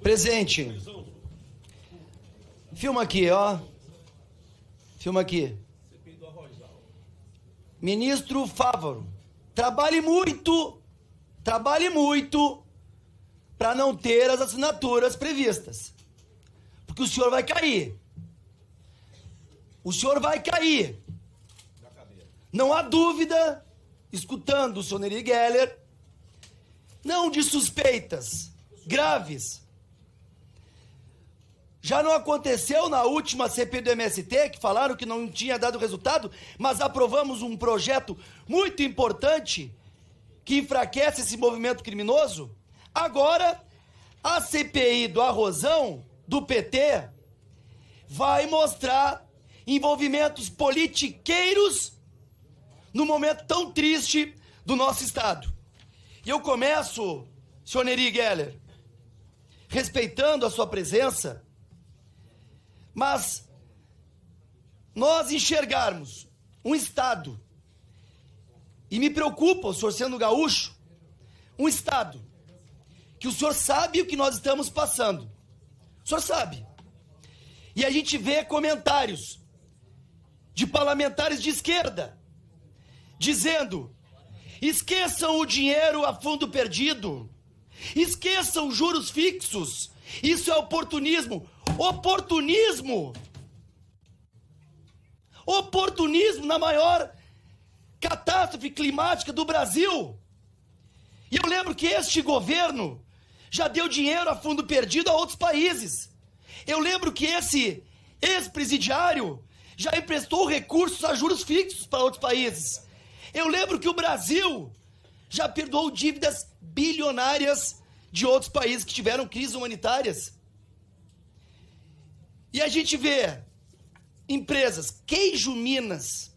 Presente. Filma aqui, ó. Filma aqui. Ministro Fávaro, trabalhe muito para não ter as assinaturas previstas. Porque o senhor vai cair. O senhor vai cair. Não há dúvida, escutando o senhor Neri Geller, não de suspeitas graves. Já não aconteceu na última CPI do MST, que falaram que não tinha dado resultado, mas aprovamos um projeto muito importante que enfraquece esse movimento criminoso? Agora, a CPI do Arrozão, do PT, vai mostrar envolvimentos politiqueiros no momento tão triste do nosso Estado. E eu começo, senhor Neri Geller, respeitando a sua presença, mas nós enxergarmos um Estado, e me preocupa o senhor sendo gaúcho, um Estado que o senhor sabe o que nós estamos passando. O senhor sabe. E a gente vê comentários de parlamentares de esquerda dizendo: esqueçam o dinheiro a fundo perdido, esqueçam juros fixos, isso é oportunismo. Oportunismo! Oportunismo na maior catástrofe climática do Brasil. E eu lembro que este governo já deu dinheiro a fundo perdido a outros países. Eu lembro que esse ex-presidiário já emprestou recursos a juros fixos para outros países. Eu lembro que o Brasil já perdoou dívidas bilionárias de outros países que tiveram crises humanitárias. E a gente vê empresas, Queijo Minas,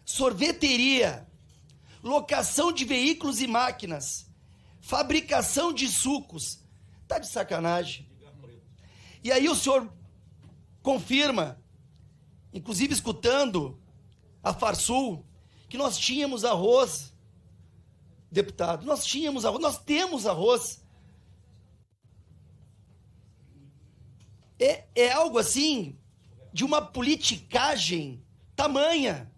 sorveteria, locação de veículos e máquinas, fabricação de sucos. Tá de sacanagem. E aí o senhor confirma, inclusive escutando a Farsul, que nós tínhamos arroz, deputado, nós tínhamos arroz, nós temos arroz. É algo assim, de uma politicagem tamanha.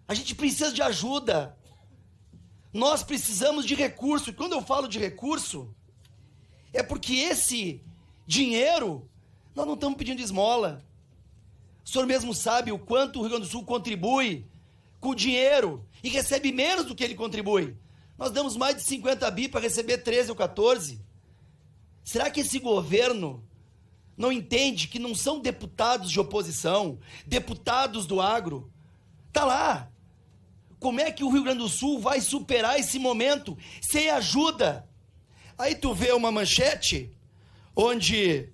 A gente precisa de ajuda. Nós precisamos de recurso. E quando eu falo de recurso, é porque esse dinheiro, nós não estamos pedindo esmola. O senhor mesmo sabe o quanto o Rio Grande do Sul contribui com o dinheiro e recebe menos do que ele contribui. Nós damos mais de 50 bi para receber 13 ou 14. Será que esse governo não entende que não são deputados de oposição, deputados do agro? Tá lá. Como é que o Rio Grande do Sul vai superar esse momento sem ajuda? Aí tu vê uma manchete onde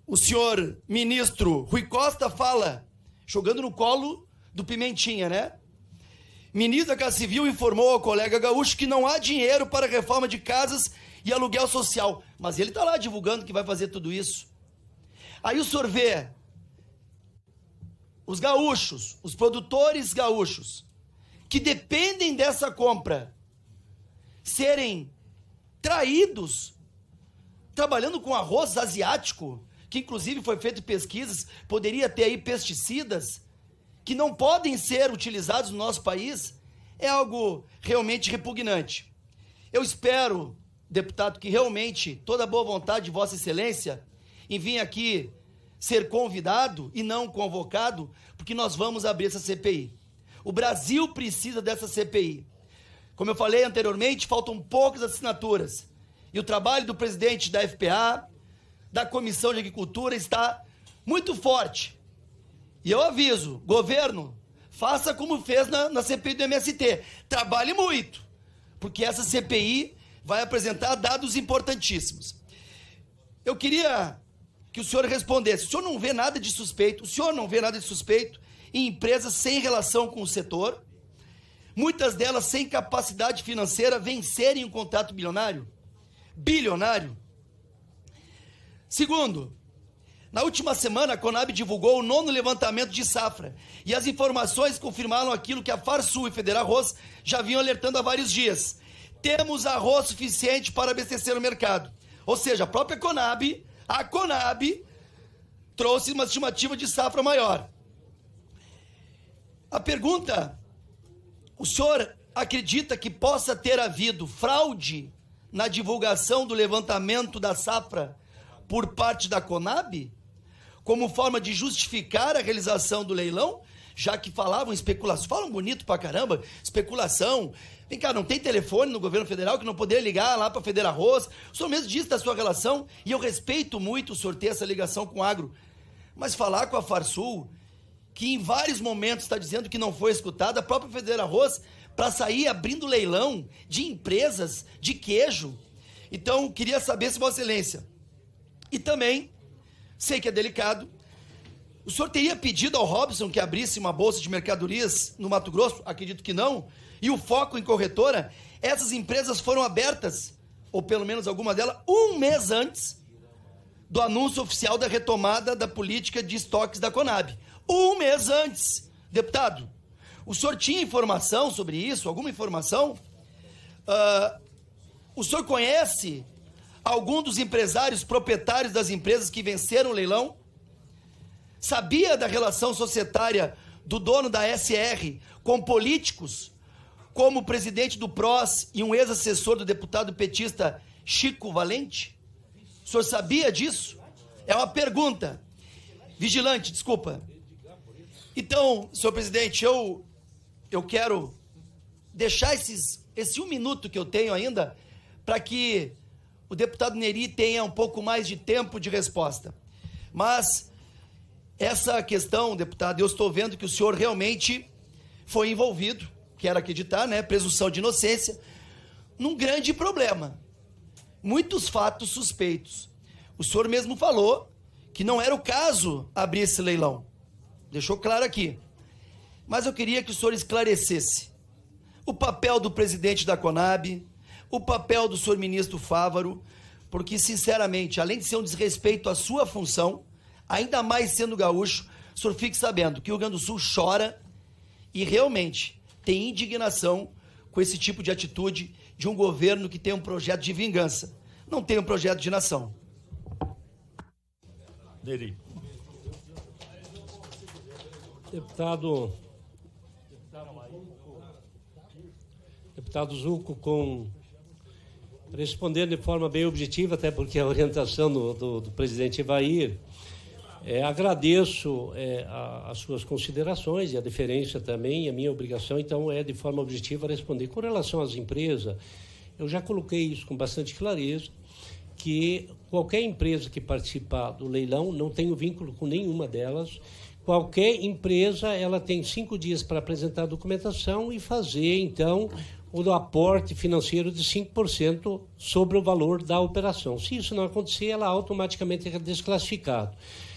o senhor ministro Rui Costa fala, jogando no colo do Pimentinha, né? Ministro da Casa Civil informou ao colega gaúcho que não há dinheiro para reforma de casas e aluguel social. Mas ele está lá divulgando que vai fazer tudo isso. Aí o senhor vê os gaúchos, os produtores gaúchos, que dependem dessa compra, serem traídos, trabalhando com arroz asiático, que inclusive foi feito pesquisas, poderia ter aí pesticidas, que não podem ser utilizados no nosso país. É algo realmente repugnante. Eu espero, deputado, que realmente toda a boa vontade de Vossa Excelência em vir aqui ser convidado e não convocado, porque nós vamos abrir essa CPI. O Brasil precisa dessa CPI. Como eu falei anteriormente, faltam poucas assinaturas. E o trabalho do presidente da FPA, da Comissão de Agricultura, está muito forte. E eu aviso, governo, faça como fez na CPI do MST. Trabalhe muito, porque essa CPI vai apresentar dados importantíssimos. Eu queria que o senhor respondesse. O senhor não vê nada de suspeito? O senhor não vê nada de suspeito em empresas sem relação com o setor? Muitas delas sem capacidade financeira vencerem um contrato bilionário? Bilionário? Segundo, na última semana a Conab divulgou o 9º levantamento de safra e as informações confirmaram aquilo que a Farsul e Federarroz já vinham alertando há vários dias. temos arroz suficiente para abastecer o mercado. Ou seja, a própria Conab, trouxe uma estimativa de safra maior. A pergunta, o senhor acredita que possa ter havido fraude na divulgação do levantamento da safra por parte da Conab, como forma de justificar a realização do leilão, já que falavam especulação, falam bonito pra caramba, especulação. Vem cá, não tem telefone no governo federal que não poderia ligar lá para Feder Arroz? O senhor mesmo disse da sua relação, e eu respeito muito o senhor ter essa ligação com o agro, mas falar com a Farsul, que em vários momentos está dizendo que não foi escutada, a própria Feder Arroz, para sair abrindo leilão de empresas de queijo. Então, queria saber se Vossa Excelência, e também, sei que é delicado, o senhor teria pedido ao Robson que abrisse uma bolsa de mercadorias no Mato Grosso? Acredito que não. E o foco em corretora, essas empresas foram abertas, ou pelo menos alguma delas, um mês antes do anúncio oficial da retomada da política de estoques da Conab. Um mês antes. Deputado, o senhor tinha informação sobre isso? Alguma informação? O senhor conhece algum dos empresários proprietários das empresas que venceram o leilão? Sabia da relação societária do dono da SR com políticos, como o presidente do PROS e um ex-assessor do deputado petista Chico Valente? O senhor sabia disso? É uma pergunta. Vigilante, desculpa. Então, senhor presidente, eu quero deixar esse 1 minuto que eu tenho ainda para que o deputado Neri tenha um pouco mais de tempo de resposta. Mas essa questão, deputado, eu estou vendo que o senhor realmente foi envolvido, quero acreditar, né, presunção de inocência, num grande problema. Muitos fatos suspeitos. O senhor mesmo falou que não era o caso abrir esse leilão. Deixou claro aqui. Mas eu queria que o senhor esclarecesse o papel do presidente da Conab, o papel do senhor ministro Fávaro, porque, sinceramente, além de ser um desrespeito à sua função, ainda mais sendo gaúcho, o senhor fique sabendo que o Rio Grande do Sul chora e realmente tem indignação com esse tipo de atitude de um governo que tem um projeto de vingança, não tem um projeto de nação. Neri. Deputado Zucco, respondendo de forma bem objetiva, até porque a orientação do presidente Evair, agradeço as suas considerações e a deferência também, a minha obrigação, então, é de forma objetiva responder. Com relação às empresas, eu já coloquei isso com bastante clareza, que qualquer empresa que participar do leilão, não tenho vínculo com nenhuma delas, qualquer empresa ela tem 5 dias para apresentar a documentação e fazer, então, o aporte financeiro de 5% sobre o valor da operação. Se isso não acontecer, ela automaticamente é desclassificada.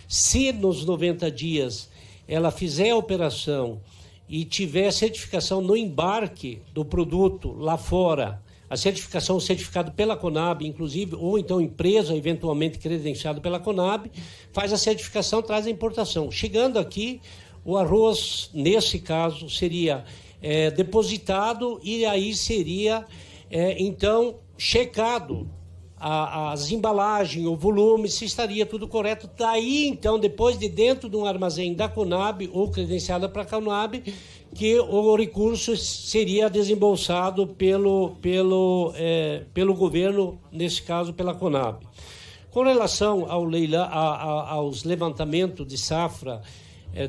Se nos 90 dias ela fizer a operação e tiver certificação no embarque do produto lá fora, a certificação, certificado pela Conab, inclusive, ou então empresa eventualmente credenciada pela Conab, faz a certificação, traz a importação. Chegando aqui, o arroz, nesse caso, seria depositado e aí seria, então, checado as embalagens, o volume, se estaria tudo correto. Daí, então, depois de dentro de um armazém da Conab ou credenciada para a Conab, que o recurso seria desembolsado pelo governo, nesse caso, pela Conab. Com relação ao aos levantamentos de safra,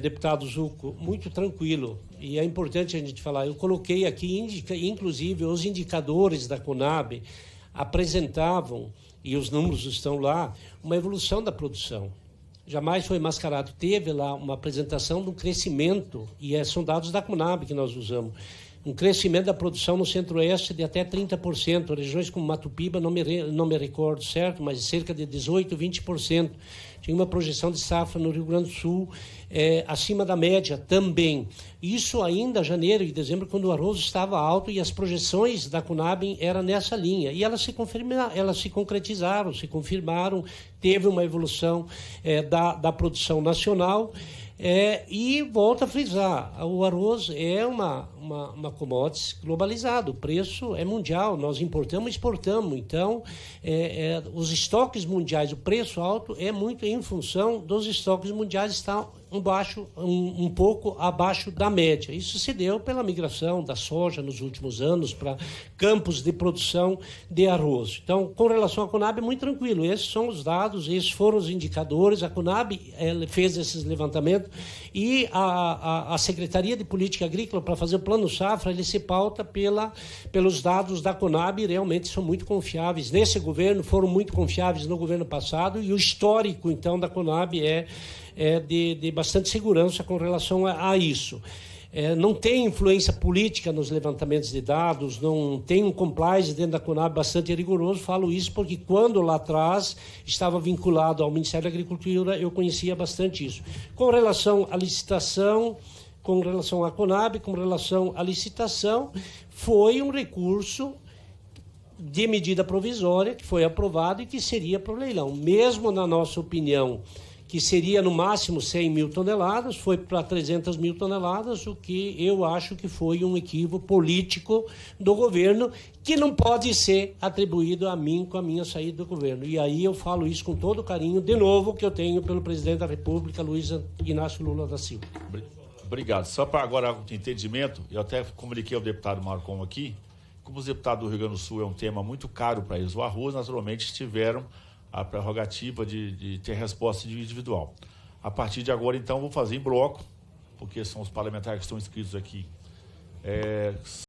deputado Zucco, muito tranquilo, e é importante a gente falar, eu coloquei aqui, inclusive, os indicadores da Conab apresentavam, e os números estão lá, uma evolução da produção. Jamais foi mascarado. Teve lá uma apresentação do crescimento, e são dados da Conab que nós usamos, um crescimento da produção no Centro-Oeste de até 30%, regiões como Mato Piba, não me recordo certo, mas cerca de 18%, 20%. Tinha uma projeção de safra no Rio Grande do Sul acima da média também. Isso ainda em janeiro e dezembro, quando o arroz estava alto e as projeções da Conab eram nessa linha. E elas se concretizaram, se confirmaram, teve uma evolução da produção nacional. E volto a frisar, o arroz é uma commodity globalizada, o preço é mundial, nós importamos e exportamos, então os estoques mundiais, o preço alto é muito em função dos estoques mundiais estar um pouco abaixo da média. Isso se deu pela migração da soja nos últimos anos para campos de produção de arroz. Então, com relação à Conab, é muito tranquilo. Esses são os dados, esses foram os indicadores. A Conab fez esses levantamentos e a Secretaria de Política Agrícola, para fazer o Plano Safra, ele se pauta pelos dados da Conab e realmente são muito confiáveis. Nesse governo, foram muito confiáveis no governo passado e o histórico, então, da Conab é de bastante segurança com relação a isso. Não tem influência política nos levantamentos de dados, não tem um compliance dentro da Conab bastante rigoroso. Falo isso porque quando lá atrás estava vinculado ao Ministério da Agricultura, eu conhecia bastante isso. Com relação à licitação, com relação à Conab, com relação à licitação, foi um recurso de medida provisória que foi aprovado e que seria para o leilão. Mesmo na nossa opinião, que seria no máximo 100 mil toneladas, foi para 300 mil toneladas, o que eu acho que foi um equívoco político do governo, que não pode ser atribuído a mim com a minha saída do governo. E aí eu falo isso com todo o carinho, de novo, que eu tenho pelo presidente da República, Luiz Inácio Lula da Silva. Obrigado. Só para agora de entendimento, eu até comuniquei ao deputado Marcon aqui, como os deputados do Rio Grande do Sul é um tema muito caro para eles, o arroz, naturalmente, tiveram a prerrogativa de ter resposta individual. A partir de agora, então, vou fazer em bloco, porque são os parlamentares que estão inscritos aqui.